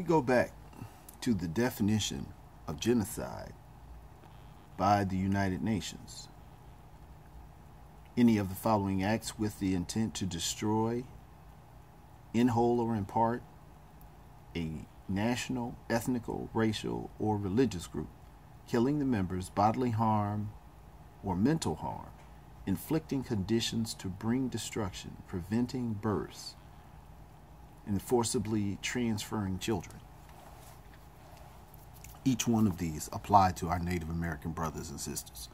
we go back to the definition of genocide by the United Nations, any of the following acts with the intent to destroy, in whole or in part, a national, ethnical, racial, or religious group, killing the members, bodily harm or mental harm, inflicting conditions to bring destruction, preventing births, and forcibly transferring children. Each one of these apply to our Native American brothers and sisters.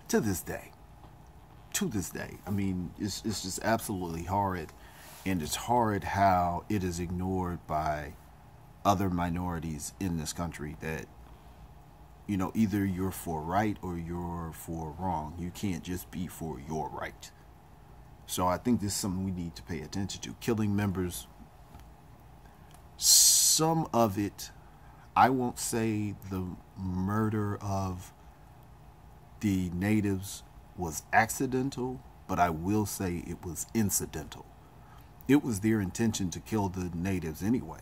To this day. I mean, it's just absolutely horrid. And it's horrid how it is ignored by other minorities in this country that, you know, either you're for right or you're for wrong. You can't just be for your right. So I think this is something we need to pay attention to. Killing members, some of it, I won't say the murder of the natives was accidental, but I will say it was incidental. It was their intention to kill the natives anyway.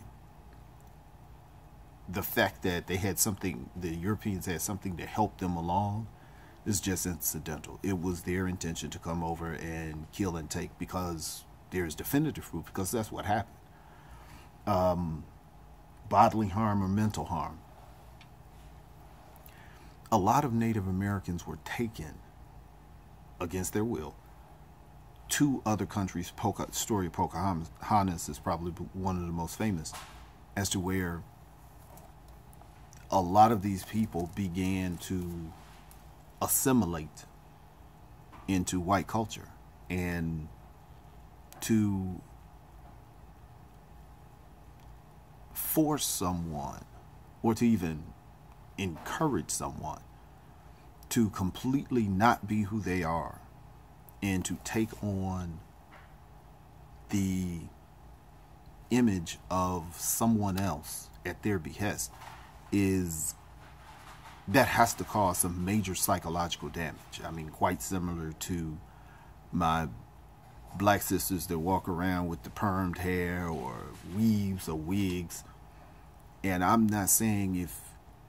The fact that they had something, the Europeans had something to help them along, is just incidental. It was their intention to come over and kill and take, because there's definitive proof, because that's what happened. Bodily harm or mental harm. A lot of Native Americans were taken against their will to other countries. Story of Pocahontas is probably one of the most famous, as to where a lot of these people began to assimilate into white culture and to force someone, or to even encourage someone, to completely not be who they are and to take on the image of someone else at their behest, that has to cause some major psychological damage. I mean, quite similar to my black sisters that walk around with the permed hair or weaves or wigs. And I'm not saying if,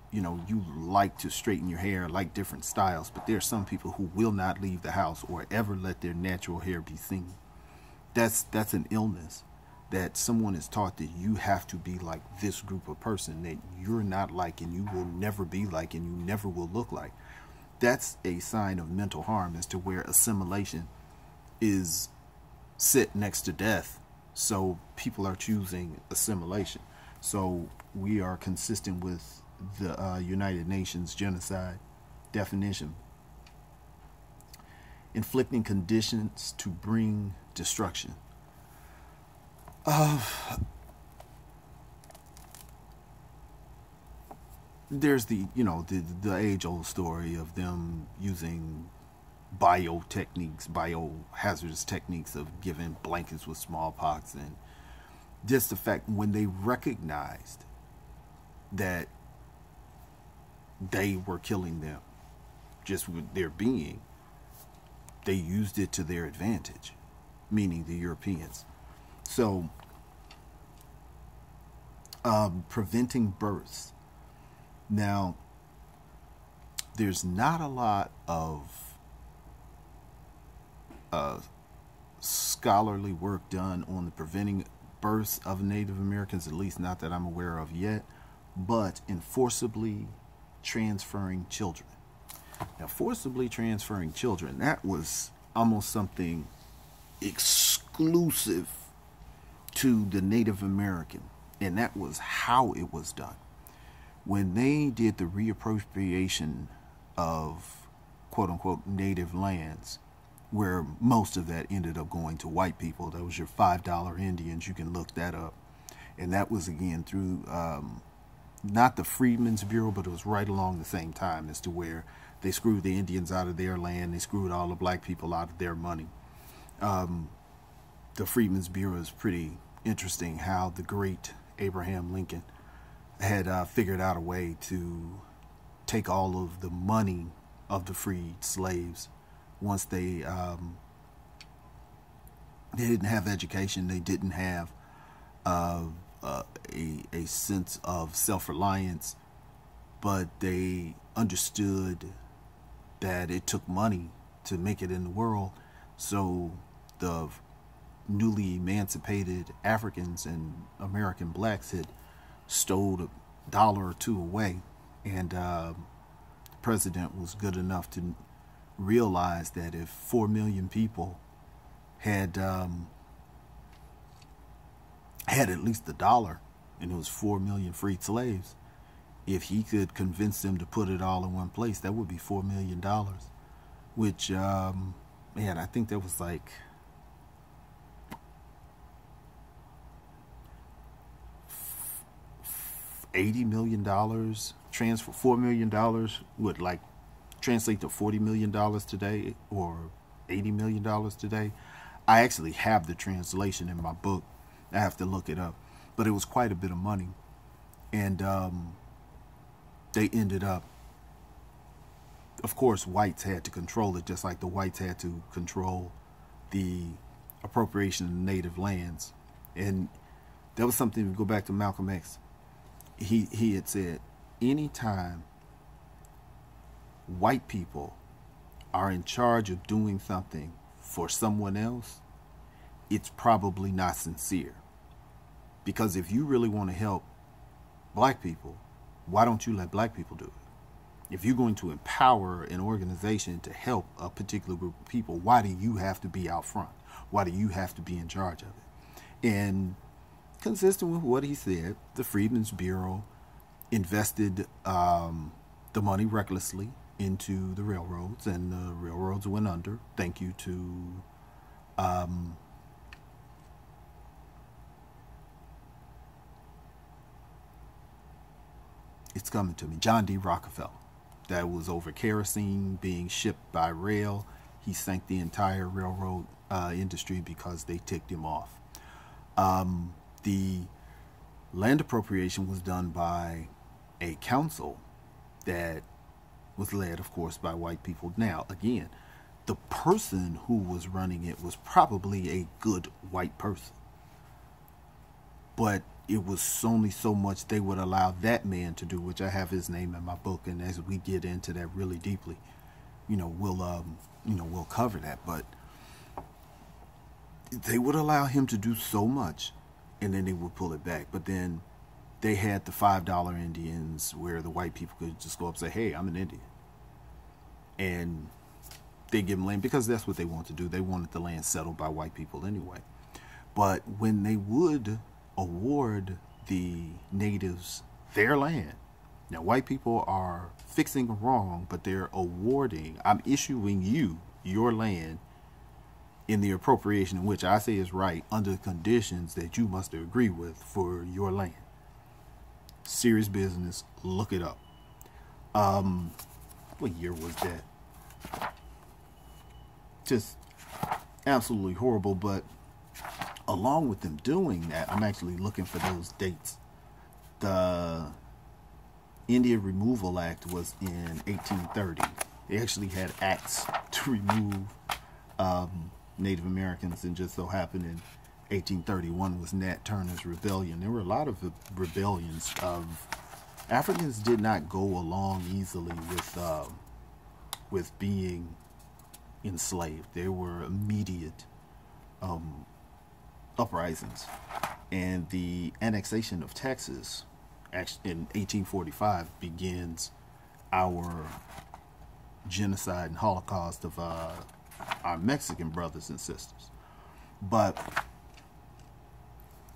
you know, you like to straighten your hair, like different styles, but there are some people who will not leave the house or ever let their natural hair be seen. That's an illness that someone is taught, that you have to be like this group of person that you're not like, and you will never be like, and you never will look like. That's a sign of mental harm, as to where assimilation is sit next to death. So people are choosing assimilation. So we are consistent with the United Nations genocide definition. Inflicting conditions to bring destruction. There's the age-old story of them using biohazardous techniques of giving blankets with smallpox, and just the fact when they recognized that they were killing them just with their being, they used it to their advantage, meaning the Europeans. So preventing births. Now, there's not a lot of scholarly work done on the preventing births of Native Americans, at least not that I'm aware of yet, but in forcibly transferring children. Now, forcibly transferring children, that was almost something exclusive to the Native American, and that was how it was done. When they did the reappropriation of quote-unquote native lands, where most of that ended up going to white people, that was your $5 Indians, you can look that up, and that was again through not the Freedmen's Bureau, but it was right along the same time, as to where they screwed the Indians out of their land, they screwed all the black people out of their money. The Freedmen's Bureau is pretty interesting, how the great Abraham Lincoln had figured out a way to take all of the money of the freed slaves. Once they didn't have education, they didn't have a sense of self-reliance, but they understood that it took money to make it in the world. So the newly emancipated Africans and American blacks had stowed $1 or $2 away, and the president was good enough to realize that if 4 million people had had at least $1, and it was 4 million freed slaves, if he could convince them to put it all in one place, that would be $4 million, which, man, I think that was like $80 million transfer. $4 million would like translate to $40 million today, or $80 million today. I actually have the translation in my book. I have to look it up, but it was quite a bit of money. And they ended up, of course, whites had to control it, just like the whites had to control the appropriation of native lands. And that was something, to go back to Malcolm X, he had said, anytime white people are in charge of doing something for someone else, it's probably not sincere. Because if you really want to help black people, why don't you let black people do it? If you're going to empower an organization to help a particular group of people, why do you have to be out front? Why do you have to be in charge of it? And consistent with what he said, the Freedmen's Bureau invested the money recklessly into the railroads, and the railroads went under. Thank you to it's coming to me, John D. Rockefeller. That was over kerosene being shipped by rail. He sank the entire railroad industry because they ticked him off. The land appropriation was done by a council that was led, of course, by white people. Now, again, the person who was running it was probably a good white person, but it was only so much they would allow that man to do, which I have his name in my book, and as we get into that really deeply, we'll cover that. But they would allow him to do so much, and then they would pull it back. But then they had the $5 Indians, where the white people could just go up and say, hey, I'm an Indian, and they give them land because that's what they want to do. They wanted the land settled by white people anyway. But when they would award the natives their land, now white people are fixing a wrong, but they're awarding, I'm issuing you your land in the appropriation, in which I say is right, under the conditions that you must agree with for your land. Serious business. Look it up. What year was that? Just absolutely horrible. But along with them doing that, I'm actually looking for those dates. The Indian Removal Act was in 1830. They actually had acts to remove Native Americans, and just so happened in 1831 was Nat Turner's rebellion. There were a lot of rebellions. Africans did not go along easily with being enslaved. There were immediate uprisings, and the annexation of Texas in 1845 begins our genocide and Holocaust of our Mexican brothers and sisters. But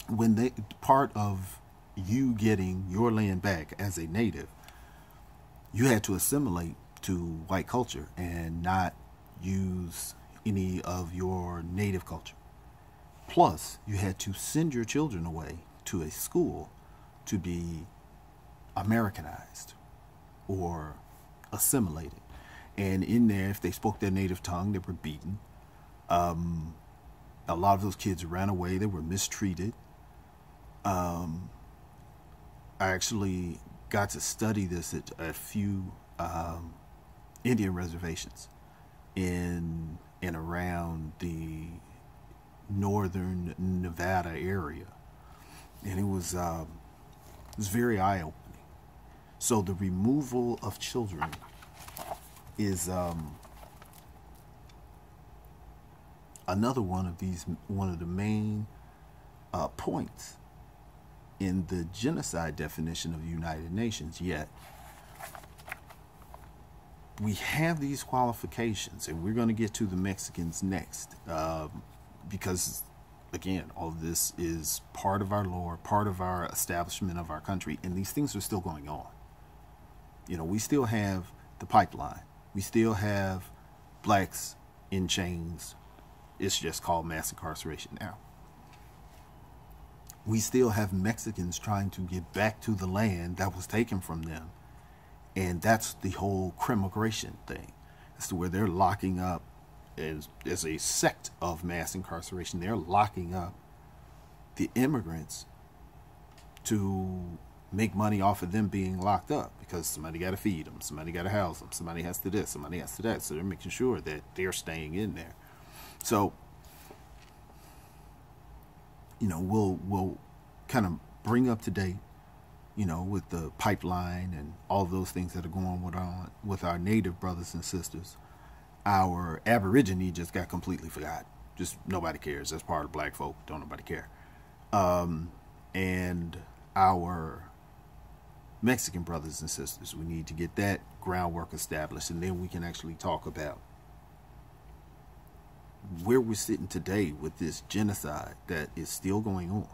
when part of you getting your land back as a native, you had to assimilate to white culture and not use any of your native culture. Plus, you had to send your children away to a school to be Americanized or assimilated. And in there, if they spoke their native tongue, they were beaten. A lot of those kids ran away. They were mistreated. I actually got to study this at a few Indian reservations in and around the northern Nevada area. and it was very eye-opening. So the removal of children is another one of the main points in the genocide definition of the United Nations. Yet we have these qualifications, and we're going to get to the Mexicans next, because again, all of this is part of our lore, part of our establishment of our country, and these things are still going on. You know, we still have the pipeline. We still have blacks in chains. It's just called mass incarceration now. We still have Mexicans trying to get back to the land that was taken from them. And that's the whole crimmigration thing. As to where they're locking up, as a sect of mass incarceration, they're locking up the immigrants to make money off of them being locked up, because somebody got to feed them, somebody got to house them, somebody has to this, somebody has to that. So they're making sure that they're staying in there. So, you know, we'll kind of bring up to date, you know, with the pipeline and all those things that are going on with our native brothers and sisters. Our Aborigine just got completely forgotten. Just nobody cares. That's part of black folk. Don't nobody care. And our Mexican brothers and sisters, we need to get that groundwork established, and then we can actually talk about where we're sitting today with this genocide that is still going on.